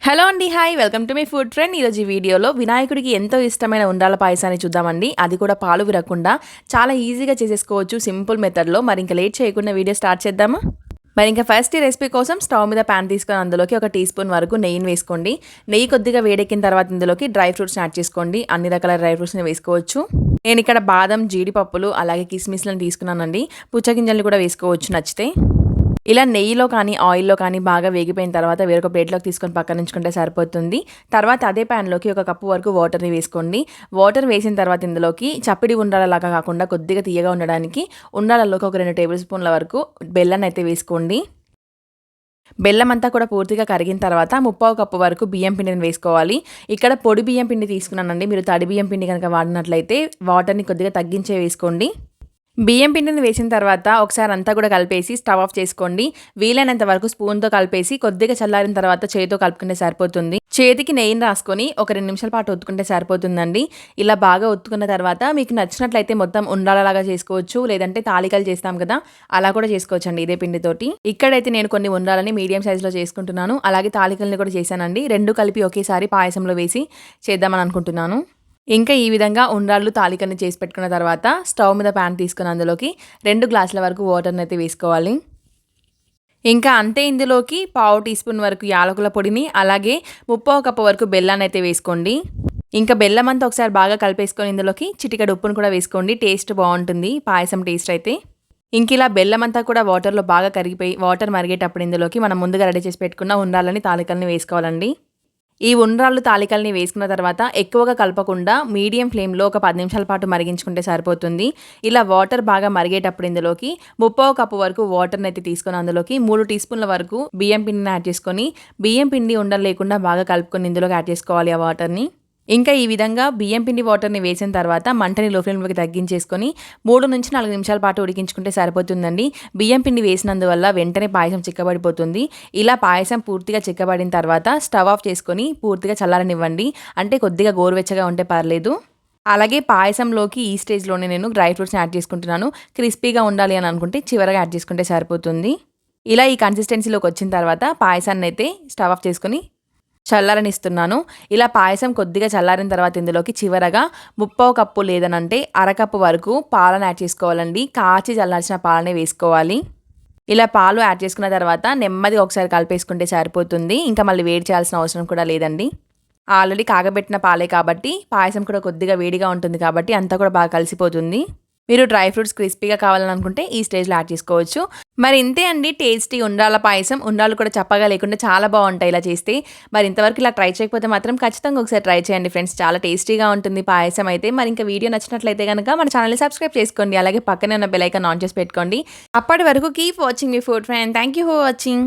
Hello అండి, hi, welcome to my food trend. ఈరోజు ఈ వీడియోలో వినాయకుడికి ఎంతో ఇష్టమైన ఉండ్రాల పాయసాన్ని చూద్దామండి. అది కూడా పాలు విరగకుండా చాలా ఈజీగా చేసేసుకోవచ్చు సింపుల్ మెథడ్లో. మరి ఇంకా లేట్ చేయకుండా వీడియో స్టార్ట్ చేద్దామా? మరి ఇంకా ఫస్ట్ ఈ రెసిపీ కోసం స్టవ్ మీద ప్యాన్ తీసుకొని అందులోకి 1 టీ స్పూన్ వరకు నెయ్యిని వేసుకోండి. నెయ్యి కొద్దిగా వేడెక్కిన తర్వాత ఇందులోకి డ్రై ఫ్రూట్స్ని యాడ్ చేసుకోండి. అన్ని రకాల డ్రై ఫ్రూట్స్ని వేసుకోవచ్చు. నేను ఇక్కడ బాదం, జీడిపప్పులు అలాగే కిస్మిస్లను తీసుకున్నానండి. పుచ్చగింజలు కూడా వేసుకోవచ్చు నచ్చితే. ఇలా నెయ్యిలో కానీ ఆయిల్లో కానీ బాగా వేగిపోయిన తర్వాత వేరొక ప్లేట్లోకి తీసుకొని పక్కన ఉంచుకుంటే సరిపోతుంది. తర్వాత అదే ప్యాన్లోకి 1 కప్పు వరకు వాటర్ని వేసుకోండి. వాటర్ వేసిన తర్వాత ఇందులోకి చప్పిడి ఉండాలలాగా కాకుండా కొద్దిగా తీయగా ఉండడానికి ఉండాలలోకి 2 టేబుల్ స్పూన్ల వరకు బెల్లాన్ని అయితే వేసుకోండి. బెల్లం అంతా కూడా పూర్తిగా కరిగిన తర్వాత 1/2 కప్పు వరకు బియ్యం పిండిని వేసుకోవాలి. ఇక్కడ పొడి బియ్యం పిండి తీసుకున్నానండి. మీరు తడి బియ్యం పిండి కనుక వాడినట్లయితే వాటర్ని కొద్దిగా తగ్గించే వేసుకోండి. బియ్యం పిండిని వేసిన తర్వాత ఒకసారి అంతా కూడా కలిపేసి స్టవ్ ఆఫ్ చేసుకోండి. వీలైనంత వరకు స్పూన్తో కలిపేసి కొద్దిగా చల్లారిన తర్వాత చేతితో కలుపుకుంటే సరిపోతుంది. చేతికి నెయ్యిని రాసుకొని 2 నిమిషాల పాటు ఒత్తుకుంటే సరిపోతుందండి. ఇలా బాగా ఒత్తుకున్న తర్వాత మీకు నచ్చినట్లయితే మొత్తం ఉండాలలాగా చేసుకోవచ్చు, లేదంటే తాలికలు చేస్తాం కదా అలా కూడా చేసుకోవచ్చండి ఇదే పిండితోటి. ఇక్కడైతే నేను కొన్ని ఉండాలని మీడియం సైజులో చేసుకుంటున్నాను. అలాగే తాలికల్ని కూడా చేశానండి. 2 కలిపి ఒకేసారి పాయసంలో వేసి చేద్దామని అనుకుంటున్నాను. ఇంకా ఈ విధంగా ఉండ్రాళ్ళు తాలికని చేసి పెట్టుకున్న తర్వాత స్టవ్ మీద ప్యాన్ తీసుకుని అందులోకి 2 గ్లాసుల వరకు వాటర్ని అయితే వేసుకోవాలి. ఇంకా అంతే ఇందులోకి 1/2 టీ స్పూన్ వరకు యాలకుల పొడిని అలాగే 1/2 కప్పు వరకు బెల్లాన్ని అయితే వేసుకోండి. ఇంకా బెల్లం అంతా ఒకసారి బాగా కలిపేసుకొని ఇందులోకి చిటికెడు ఉప్పును కూడా వేసుకోండి. టేస్ట్ బాగుంటుంది పాయసం టేస్ట్ అయితే. ఇంక ఇలా బెల్లం అంతా కూడా వాటర్లో బాగా కరిగిపోయి వాటర్ మరిగేటప్పుడు ఇందులోకి మనం ముందుగా రెడీ చేసి పెట్టుకున్న ఉండ్రాళ్ళని తాలికల్ని వేసుకోవాలండి. ఈ ఉండ్రాళ్ళు తాలికల్ని వేసుకున్న తర్వాత ఎక్కువగా కలపకుండా మీడియం ఫ్లేమ్లో ఒక 10 నిమిషాల పాటు మరిగించుకుంటే సరిపోతుంది. ఇలా వాటర్ బాగా మరిగేటప్పుడు ఇందులోకి 1/2 కప్పు వరకు వాటర్ని అయితే తీసుకొని అందులోకి 3 టీ స్పూన్ల వరకు బియ్యం పిండిని యాడ్ చేసుకొని బియ్యం పిండి ఉండలు లేకుండా బాగా కలుపుకొని ఇందులోకి యాడ్ చేసుకోవాలి ఆ వాటర్ని. ఇంకా ఈ విధంగా బియ్యం పిండి వాటర్ని వేసిన తర్వాత మంటని లో ఫ్లేమ్లోకి తగ్గించేసుకొని 3 నుంచి 4 నిమిషాల పాటు ఉడికించుకుంటే సరిపోతుందండి. బియ్యం పిండి వేసినందువల్ల వెంటనే పాయసం చిక్కబడిపోతుంది. ఇలా పాయసం పూర్తిగా చిక్కబడిన తర్వాత స్టవ్ ఆఫ్ చేసుకొని పూర్తిగా చల్లారనివ్వండి. అంటే కొద్దిగా గోరువెచ్చగా ఉంటే పర్లేదు. అలాగే పాయసంలోకి ఈ స్టేజ్లోనే నేను డ్రై ఫ్రూట్స్ని యాడ్ చేసుకుంటున్నాను. క్రిస్పీగా ఉండాలి అని అనుకుంటే చివరగా యాడ్ చేసుకుంటే సరిపోతుంది. ఇలా ఈ కన్సిస్టెన్సీలోకి వచ్చిన తర్వాత పాయసాన్ని అయితే స్టవ్ ఆఫ్ చేసుకొని చల్లారనిస్తున్నాను. ఇలా పాయసం కొద్దిగా చల్లారిన తర్వాత ఇందులోకి చివరగా 1/2 కప్పు లేదనంటే 1/2 కప్పు వరకు పాలను యాడ్ చేసుకోవాలండి. కాచి చల్లార్చిన పాలనే వేసుకోవాలి. ఇలా పాలు యాడ్ చేసుకున్న తర్వాత నెమ్మదిగా ఒకసారి కలిపేసుకుంటే సరిపోతుంది. ఇంకా మళ్ళీ వేడి చేయాల్సిన అవసరం కూడా లేదండి. ఆల్రెడీ కాగబెట్టిన పాలే కాబట్టి పాయసం కూడా కొద్దిగా వేడిగా ఉంటుంది కాబట్టి అంతా కూడా బాగా కలిసిపోతుంది. మీరు డ్రై ఫ్రూట్స్ క్రిస్పీగా కావాలని అనుకుంటే ఈ స్టేజ్లో యాడ్ చేసుకోవచ్చు. మరి ఇంతే అండి టేస్టీ ఉండ్రాళ్ళ పాయసం. ఉండ్రాళ్ళు కూడా చప్పగా లేకుండా చాలా బాగుంటాయి ఇలా చేస్తే. మరి ఇంతవరకు ఇలా ట్రై చేయకపోతే మాత్రం ఖచ్చితంగా ఒకసారి ట్రై చేయండి ఫ్రెండ్స్. చాలా టేస్టీగా ఉంటుంది పాయసం అయితే. మరి ఇంకా వీడియో నచ్చినట్లయితే కనుక మన ఛానల్ని సబ్స్క్రైబ్ చేసుకోండి. అలాగే పక్కనే ఉన్న బెల్ ఐకాన్ ఆన్ చేసి పెట్టుకోండి. అప్పటి వరకు keep watching me food friend. Thank you for watching.